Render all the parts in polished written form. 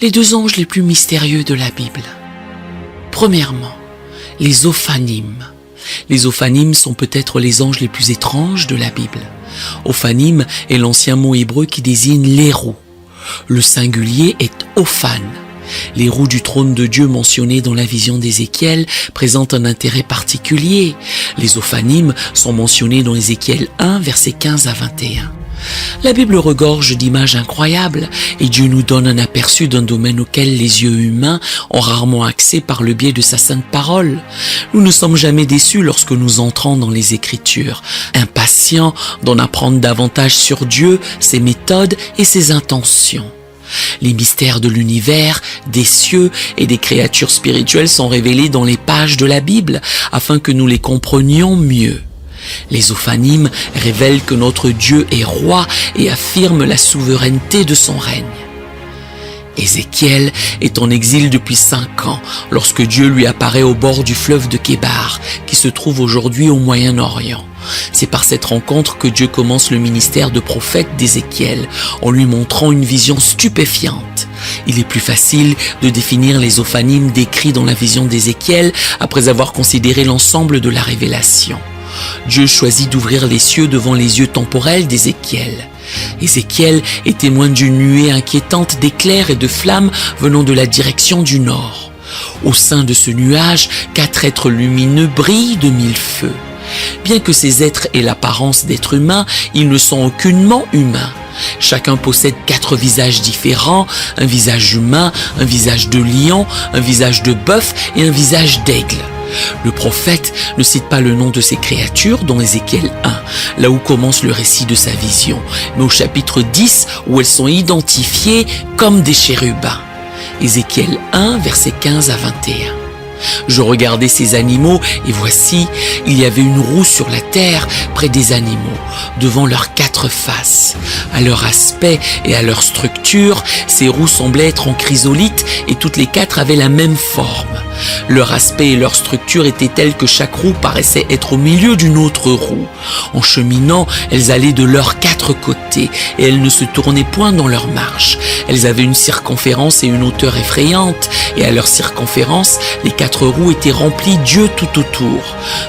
les deux anges les plus mystérieux de la Bible. Premièrement, les Ophanimes. Les Ophanimes sont peut-être les anges les plus étranges de la Bible. Ophanim est l'ancien mot hébreu qui désigne les roues. Le singulier est Ophan. Les roues du trône de Dieu mentionnées dans la vision d'Ézéchiel présentent un intérêt particulier. Les Ophanimes sont mentionnés dans Ézéchiel 1, versets 15 à 21. La Bible regorge d'images incroyables et Dieu nous donne un aperçu d'un domaine auquel les yeux humains ont rarement accès par le biais de sa sainte parole. Nous ne sommes jamais déçus lorsque nous entrons dans les Écritures, impatients d'en apprendre davantage sur Dieu, ses méthodes et ses intentions. Les mystères de l'univers, des cieux et des créatures spirituelles sont révélés dans les pages de la Bible afin que nous les comprenions mieux. Les Ophanimes révèlent que notre Dieu est roi et affirment la souveraineté de son règne. Ézéchiel est en exil depuis 5 ans lorsque Dieu lui apparaît au bord du fleuve de Kébar, qui se trouve aujourd'hui au Moyen-Orient. C'est par cette rencontre que Dieu commence le ministère de prophète d'Ézéchiel, en lui montrant une vision stupéfiante. Il est plus facile de définir les Ophanimes décrits dans la vision d'Ézéchiel après avoir considéré l'ensemble de la révélation. Dieu choisit d'ouvrir les cieux devant les yeux temporels d'Ézéchiel. Ézéchiel est témoin d'une nuée inquiétante d'éclairs et de flammes venant de la direction du nord. Au sein de ce nuage, 4 êtres lumineux brillent de 1000 feux. Bien que ces êtres aient l'apparence d'êtres humains, ils ne sont aucunement humains. Chacun possède 4 visages différents, un visage humain, un visage de lion, un visage de bœuf et un visage d'aigle. Le prophète ne cite pas le nom de ces créatures dans Ézéchiel 1, là où commence le récit de sa vision, mais au chapitre 10 où elles sont identifiées comme des chérubins. Ézéchiel 1, versets 15 à 21. Je regardais ces animaux et voici, il y avait une roue sur la terre près des animaux, devant leurs 4 faces. À leur aspect et à leur structure, ces roues semblaient être en chrysolite et toutes les 4 avaient la même forme. Leur aspect et leur structure étaient tels que chaque roue paraissait être au milieu d'une autre roue. En cheminant, elles allaient de leurs 4 côtés et elles ne se tournaient point dans leur marche. Elles avaient une circonférence et une hauteur effrayantes et à leur circonférence, les 4 roues étaient remplies d'yeux tout autour.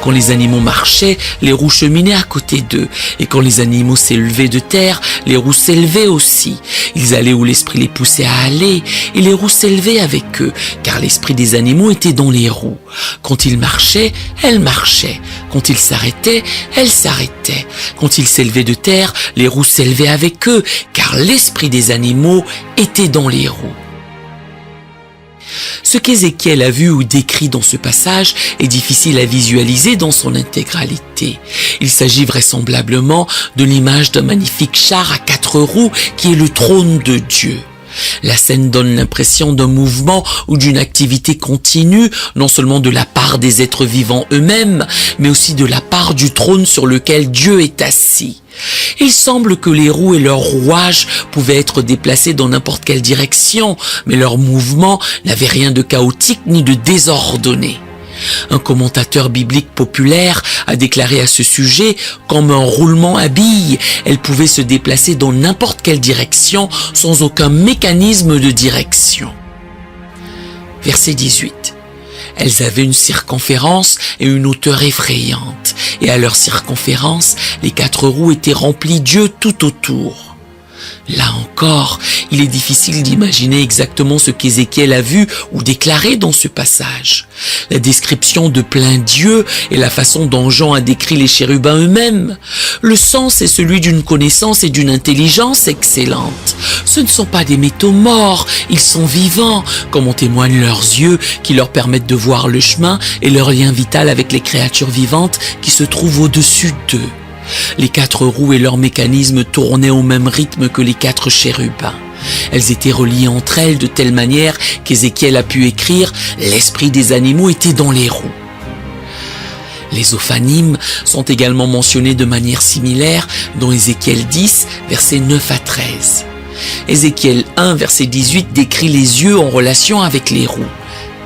Quand les animaux marchaient, les roues cheminaient à côté d'eux et quand les animaux s'élevaient de terre, les roues s'élevaient aussi. Ils allaient où l'esprit les poussait à aller et les roues s'élevaient avec eux car l'esprit des animaux était dans les roues. Quand ils marchaient, elles marchaient. Quand ils s'arrêtaient, elles s'arrêtaient. Quand ils s'élevaient de terre, les roues s'élevaient avec eux, car l'esprit des animaux était dans les roues. Ce qu'Ézéchiel a vu ou décrit dans ce passage est difficile à visualiser dans son intégralité. Il s'agit vraisemblablement de l'image d'un magnifique char à 4 roues qui est le trône de Dieu. La scène donne l'impression d'un mouvement ou d'une activité continue, non seulement de la part des êtres vivants eux-mêmes, mais aussi de la part du trône sur lequel Dieu est assis. Il semble que les roues et leurs rouages pouvaient être déplacés dans n'importe quelle direction, mais leur mouvement n'avait rien de chaotique ni de désordonné. Un commentateur biblique populaire a déclaré à ce sujet, comme un roulement à billes, elles pouvaient se déplacer dans n'importe quelle direction sans aucun mécanisme de direction. Verset 18. Elles avaient une circonférence et une hauteur effrayantes, et à leur circonférence, les 4 roues étaient remplies d'yeux tout autour. Là encore, il est difficile d'imaginer exactement ce qu'Ézéchiel a vu ou déclaré dans ce passage. La description de plein d'yeux et la façon dont Jean a décrit les chérubins eux-mêmes. Le sens est celui d'une connaissance et d'une intelligence excellente. Ce ne sont pas des métaux morts, ils sont vivants, comme en témoignent leurs yeux qui leur permettent de voir le chemin et leur lien vital avec les créatures vivantes qui se trouvent au-dessus d'eux. Les 4 roues et leurs mécanismes tournaient au même rythme que les 4 chérubins. Elles étaient reliées entre elles de telle manière qu'Ézéchiel a pu écrire « L'esprit des animaux était dans les roues ». Les Ophanimes sont également mentionnés de manière similaire dans Ézéchiel 10, versets 9 à 13. Ézéchiel 1, verset 18 décrit les yeux en relation avec les roues.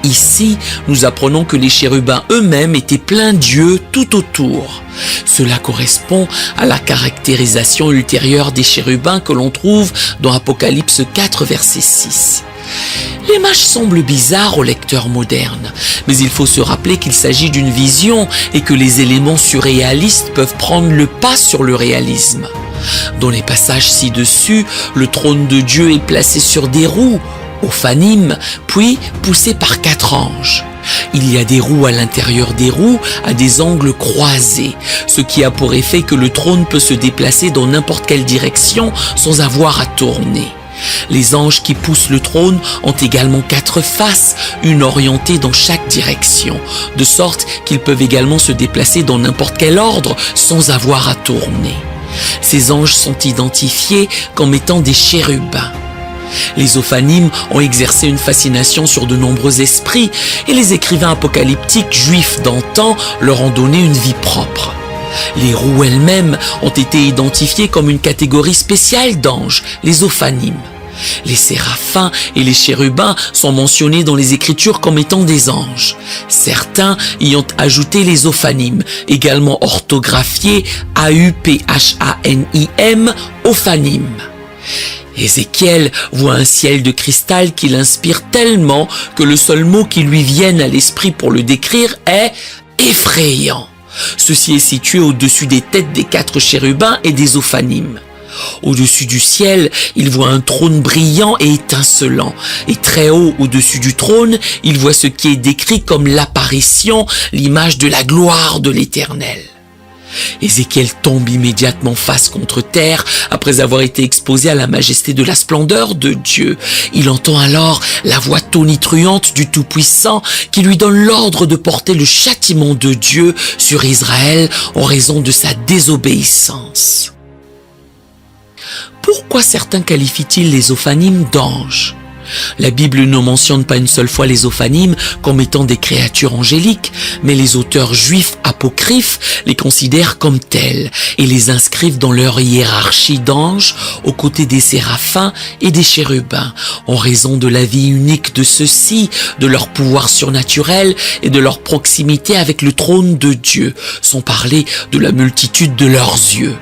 Ici, nous apprenons que les chérubins eux-mêmes étaient pleins d'yeux tout autour. Cela correspond à la caractérisation ultérieure des chérubins que l'on trouve dans Apocalypse 4, verset 6. L'image semble bizarre au lecteur moderne, mais il faut se rappeler qu'il s'agit d'une vision et que les éléments surréalistes peuvent prendre le pas sur le réalisme. Dans les passages ci-dessus, le trône de Dieu est placé sur des roues, ophanim, puis poussé par 4 anges. Il y a des roues à l'intérieur des roues, à des angles croisés, ce qui a pour effet que le trône peut se déplacer dans n'importe quelle direction sans avoir à tourner. Les anges qui poussent le trône ont également 4 faces, une orientée dans chaque direction, de sorte qu'ils peuvent également se déplacer dans n'importe quel ordre sans avoir à tourner. Ces anges sont identifiés comme étant des chérubins. Les ophanim ont exercé une fascination sur de nombreux esprits et les écrivains apocalyptiques juifs d'antan leur ont donné une vie propre. Les roues elles-mêmes ont été identifiées comme une catégorie spéciale d'anges, les ophanim. Les séraphins et les chérubins sont mentionnés dans les Écritures comme étant des anges. Certains y ont ajouté les ophanim, également orthographiés A-U-P-H-A-N-I-M, ophanim. Ézéchiel voit un ciel de cristal qui l'inspire tellement que le seul mot qui lui vienne à l'esprit pour le décrire est « effrayant ». Ceci est situé au-dessus des têtes des 4 chérubins et des ophanim. Au-dessus du ciel, il voit un trône brillant et étincelant. Et très haut au-dessus du trône, il voit ce qui est décrit comme l'apparition, l'image de la gloire de l'Éternel. Ézéchiel tombe immédiatement face contre terre après avoir été exposé à la majesté de la splendeur de Dieu. Il entend alors la voix tonitruante du Tout-Puissant qui lui donne l'ordre de porter le châtiment de Dieu sur Israël en raison de sa désobéissance. Pourquoi certains qualifient-ils les ophanim d'anges ? La Bible ne mentionne pas une seule fois les ophanim comme étant des créatures angéliques, mais les auteurs juifs apocryphes les considèrent comme tels et les inscrivent dans leur hiérarchie d'anges aux côtés des séraphins et des chérubins, en raison de la vie unique de ceux-ci, de leur pouvoir surnaturel et de leur proximité avec le trône de Dieu, sans parler de la multitude de leurs yeux.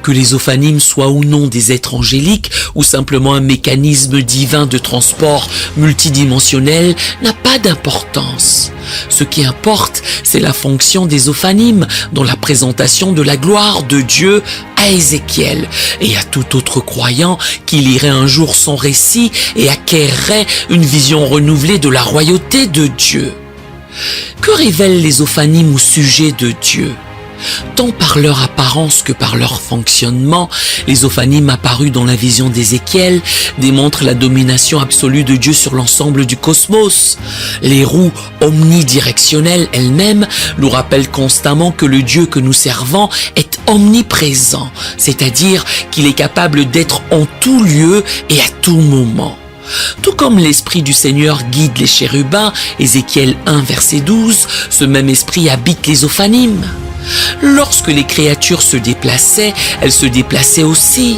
Que les ophanim soient ou non des êtres angéliques ou simplement un mécanisme divin de transport multidimensionnel n'a pas d'importance. Ce qui importe, c'est la fonction des ophanim dans la présentation de la gloire de Dieu à Ézéchiel et à tout autre croyant qui lirait un jour son récit et acquerrait une vision renouvelée de la royauté de Dieu. Que révèlent les ophanim au sujet de Dieu ? Tant par leur apparence que par leur fonctionnement, les ophanim apparus dans la vision d'Ézéchiel démontrent la domination absolue de Dieu sur l'ensemble du cosmos. Les roues omnidirectionnelles elles-mêmes nous rappellent constamment que le Dieu que nous servons est omniprésent, c'est-à-dire qu'il est capable d'être en tout lieu et à tout moment. Tout comme l'esprit du Seigneur guide les chérubins, Ézéchiel 1 verset 12, ce même esprit habite les ophanim. Lorsque les créatures se déplaçaient, elles se déplaçaient aussi.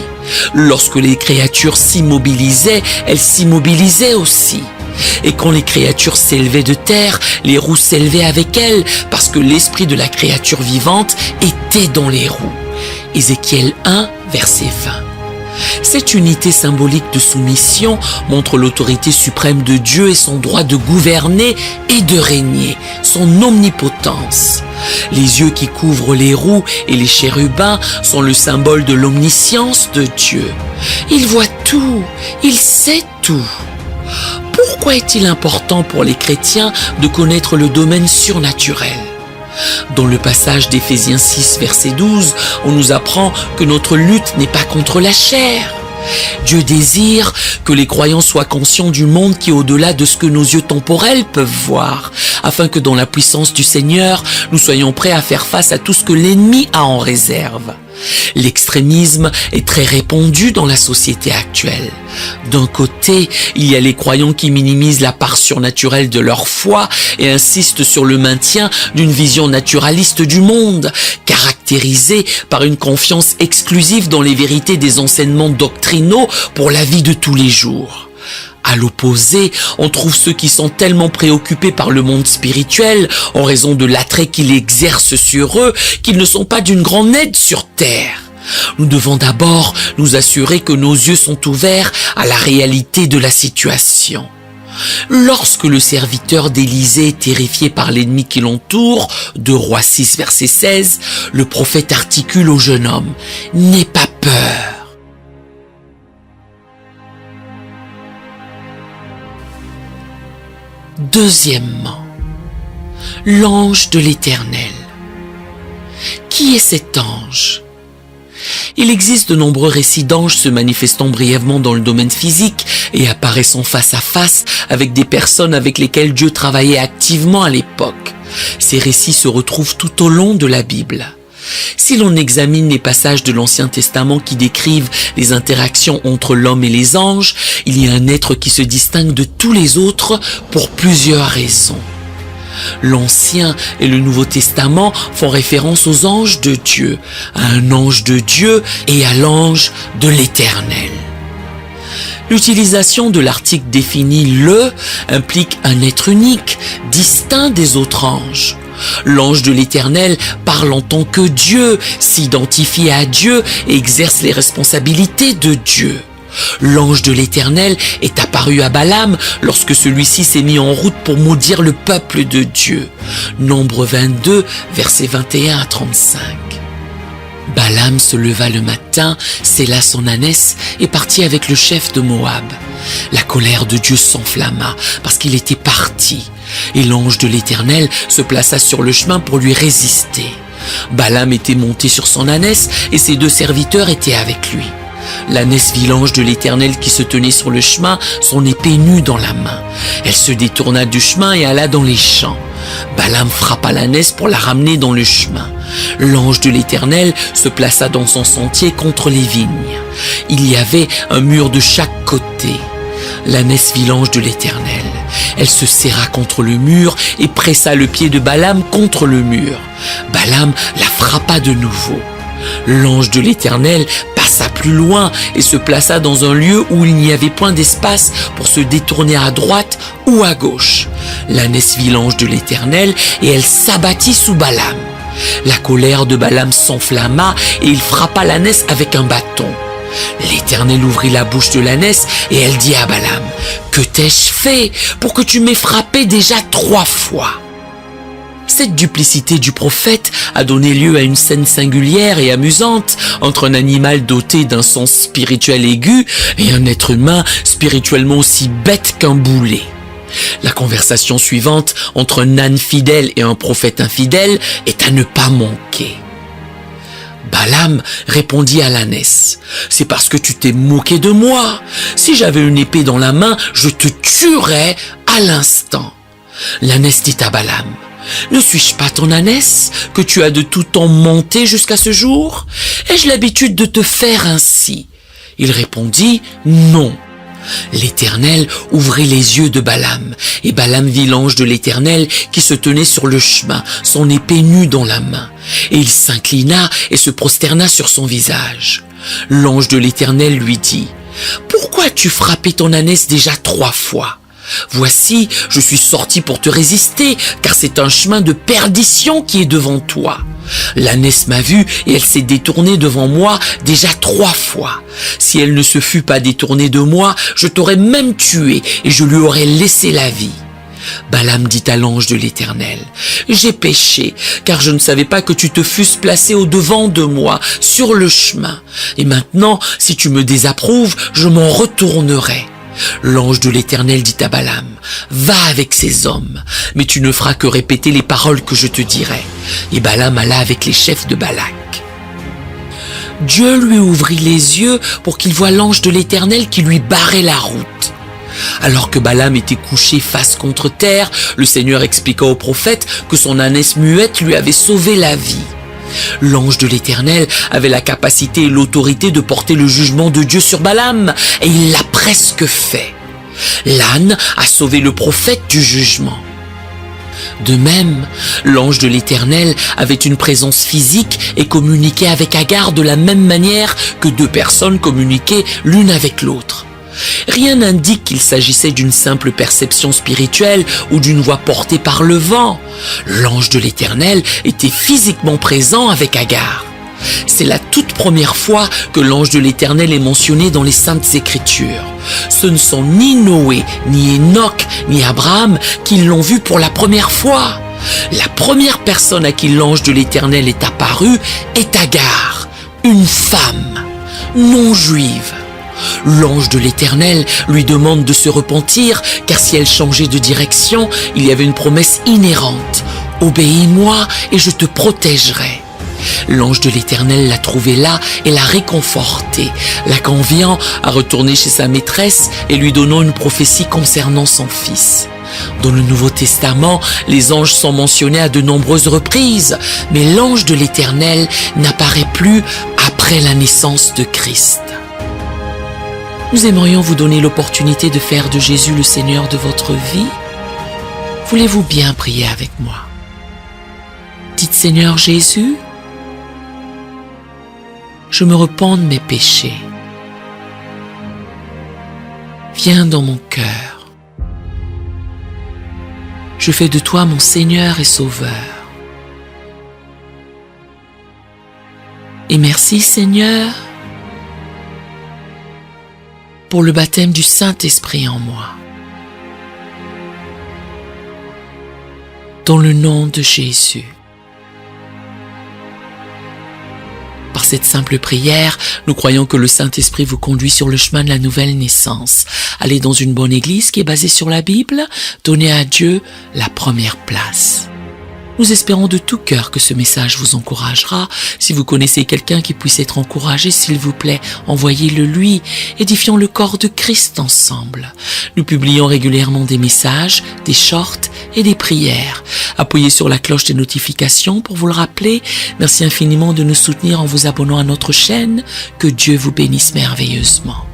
Lorsque les créatures s'immobilisaient, elles s'immobilisaient aussi. Et quand les créatures s'élevaient de terre, les roues s'élevaient avec elles, parce que l'esprit de la créature vivante était dans les roues. Ézéchiel 1, verset 20. Cette unité symbolique de soumission montre l'autorité suprême de Dieu et son droit de gouverner et de régner, son omnipotence. Les yeux qui couvrent les roues et les chérubins sont le symbole de l'omniscience de Dieu. Il voit tout, il sait tout. Pourquoi est-il important pour les chrétiens de connaître le domaine surnaturel ? Dans le passage d'Éphésiens 6, verset 12, on nous apprend que notre lutte n'est pas contre la chair. Dieu désire que les croyants soient conscients du monde qui est au-delà de ce que nos yeux temporels peuvent voir, afin que dans la puissance du Seigneur, nous soyons prêts à faire face à tout ce que l'ennemi a en réserve. L'extrémisme est très répandu dans la société actuelle. D'un côté, il y a les croyants qui minimisent la part surnaturelle de leur foi et insistent sur le maintien d'une vision naturaliste du monde, caractérisée par une confiance exclusive dans les vérités des enseignements doctrinaux pour la vie de tous les jours. À l'opposé, on trouve ceux qui sont tellement préoccupés par le monde spirituel, en raison de l'attrait qu'il exerce sur eux, qu'ils ne sont pas d'une grande aide sur terre. Nous devons d'abord nous assurer que nos yeux sont ouverts à la réalité de la situation. Lorsque le serviteur d'Élisée est terrifié par l'ennemi qui l'entoure, 2 Rois 6, verset 16, le prophète articule au jeune homme, « N'aie pas peur ». Deuxièmement, l'ange de l'Éternel. Qui est cet ange ? Il existe de nombreux récits d'anges se manifestant brièvement dans le domaine physique et apparaissant face à face avec des personnes avec lesquelles Dieu travaillait activement à l'époque. Ces récits se retrouvent tout au long de la Bible. Si l'on examine les passages de l'Ancien Testament qui décrivent les interactions entre l'homme et les anges, il y a un être qui se distingue de tous les autres pour plusieurs raisons. L'Ancien et le Nouveau Testament font référence aux anges de Dieu, à un ange de Dieu et à l'ange de l'Éternel. L'utilisation de l'article défini « le » implique un être unique, distinct des autres anges. L'ange de l'Éternel parle en tant que Dieu, s'identifie à Dieu et exerce les responsabilités de Dieu. L'ange de l'Éternel est apparu à Balaam lorsque celui-ci s'est mis en route pour maudire le peuple de Dieu. Nombre 22, versets 21 à 35. Balaam se leva le matin, sella son ânesse et partit avec le chef de Moab. La colère de Dieu s'enflamma parce qu'il était parti, et l'ange de l'Éternel se plaça sur le chemin pour lui résister. Balaam était monté sur son ânesse et ses 2 serviteurs étaient avec lui. L'ânesse vit l'ange de l'Éternel qui se tenait sur le chemin, son épée nue dans la main. Elle se détourna du chemin et alla dans les champs. Balaam frappa l'ânesse pour la ramener dans le chemin. L'ange de l'Éternel se plaça dans son sentier contre les vignes. Il y avait un mur de chaque côté. L'ânesse vit l'ange de l'Éternel. Elle se serra contre le mur et pressa le pied de Balaam contre le mur. Balaam la frappa de nouveau. L'ange de l'Éternel passa plus loin et se plaça dans un lieu où il n'y avait point d'espace pour se détourner à droite ou à gauche. L'ânesse vit l'ange de l'Éternel et elle s'abattit sous Balaam. La colère de Balaam s'enflamma et il frappa l'ânesse avec un bâton. L'Éternel ouvrit la bouche de l'ânesse et elle dit à Balaam, « Que t'ai-je fait pour que tu m'aies frappé déjà 3 fois ?» Cette duplicité du prophète a donné lieu à une scène singulière et amusante entre un animal doté d'un sens spirituel aigu et un être humain spirituellement aussi bête qu'un boulet. La conversation suivante entre un âne fidèle et un prophète infidèle est à ne pas manquer. Balaam répondit à l'ânesse, « C'est parce que tu t'es moqué de moi. Si j'avais une épée dans la main, je te tuerais à l'instant. » L'ânesse dit à Balaam, « Ne suis-je pas ton ânesse que tu as de tout temps monté jusqu'à ce jour? Ai-je l'habitude de te faire ainsi ?» Il répondit, « Non. » L'Éternel ouvrit les yeux de Balaam, et Balaam vit l'ange de l'Éternel qui se tenait sur le chemin, son épée nue dans la main. Et il s'inclina et se prosterna sur son visage. L'ange de l'Éternel lui dit, « Pourquoi as-tu frappé ton ânesse déjà 3 fois ? Voici, je suis sorti pour te résister, car c'est un chemin de perdition qui est devant toi. L'ânesse m'a vu et elle s'est détournée devant moi déjà 3 fois. Si elle ne se fût pas détournée de moi, je t'aurais même tué et je lui aurais laissé la vie. » Balaam dit à l'ange de l'Éternel, « J'ai péché, car je ne savais pas que tu te fusses placé au-devant de moi, sur le chemin. Et maintenant, si tu me désapprouves, je m'en retournerai. » L'ange de l'Éternel dit à Balaam, « Va avec ces hommes, mais tu ne feras que répéter les paroles que je te dirai. » Et Balaam alla avec les chefs de Balak. Dieu lui ouvrit les yeux pour qu'il voie l'ange de l'Éternel qui lui barrait la route. Alors que Balaam était couché face contre terre, le Seigneur expliqua au prophète que son ânesse muette lui avait sauvé la vie. L'ange de l'Éternel avait la capacité et l'autorité de porter le jugement de Dieu sur Balaam, et il l'a presque fait. L'âne a sauvé le prophète du jugement. De même, l'ange de l'Éternel avait une présence physique et communiquait avec Agar de la même manière que 2 personnes communiquaient l'une avec l'autre. Rien n'indique qu'il s'agissait d'une simple perception spirituelle ou d'une voix portée par le vent. L'ange de l'Éternel était physiquement présent avec Agar. C'est la toute première fois que l'ange de l'Éternel est mentionné dans les Saintes Écritures. Ce ne sont ni Noé, ni Enoch, ni Abraham qui l'ont vu pour la première fois. La première personne à qui l'ange de l'Éternel est apparu est Agar, une femme non juive. L'ange de l'Éternel lui demande de se repentir, car si elle changeait de direction, il y avait une promesse inhérente. « Obéis-moi et je te protégerai ». L'ange de l'Éternel l'a trouvée là et l'a réconfortée, la conviant à retourner chez sa maîtresse et lui donnant une prophétie concernant son fils. Dans le Nouveau Testament, les anges sont mentionnés à de nombreuses reprises, mais l'ange de l'Éternel n'apparaît plus après la naissance de Christ. Nous aimerions vous donner l'opportunité de faire de Jésus le Seigneur de votre vie. Voulez-vous bien prier avec moi? Dites: Seigneur Jésus, je me repens de mes péchés. Viens dans mon cœur. Je fais de toi mon Seigneur et Sauveur. Et merci Seigneur pour le baptême du Saint-Esprit en moi. Dans le nom de Jésus. Par cette simple prière, nous croyons que le Saint-Esprit vous conduit sur le chemin de la nouvelle naissance. Allez dans une bonne église qui est basée sur la Bible, donnez à Dieu la première place. Nous espérons de tout cœur que ce message vous encouragera. Si vous connaissez quelqu'un qui puisse être encouragé, s'il vous plaît, envoyez-le lui. Édifions le corps de Christ ensemble. Nous publions régulièrement des messages, des shorts et des prières. Appuyez sur la cloche des notifications pour vous le rappeler. Merci infiniment de nous soutenir en vous abonnant à notre chaîne. Que Dieu vous bénisse merveilleusement.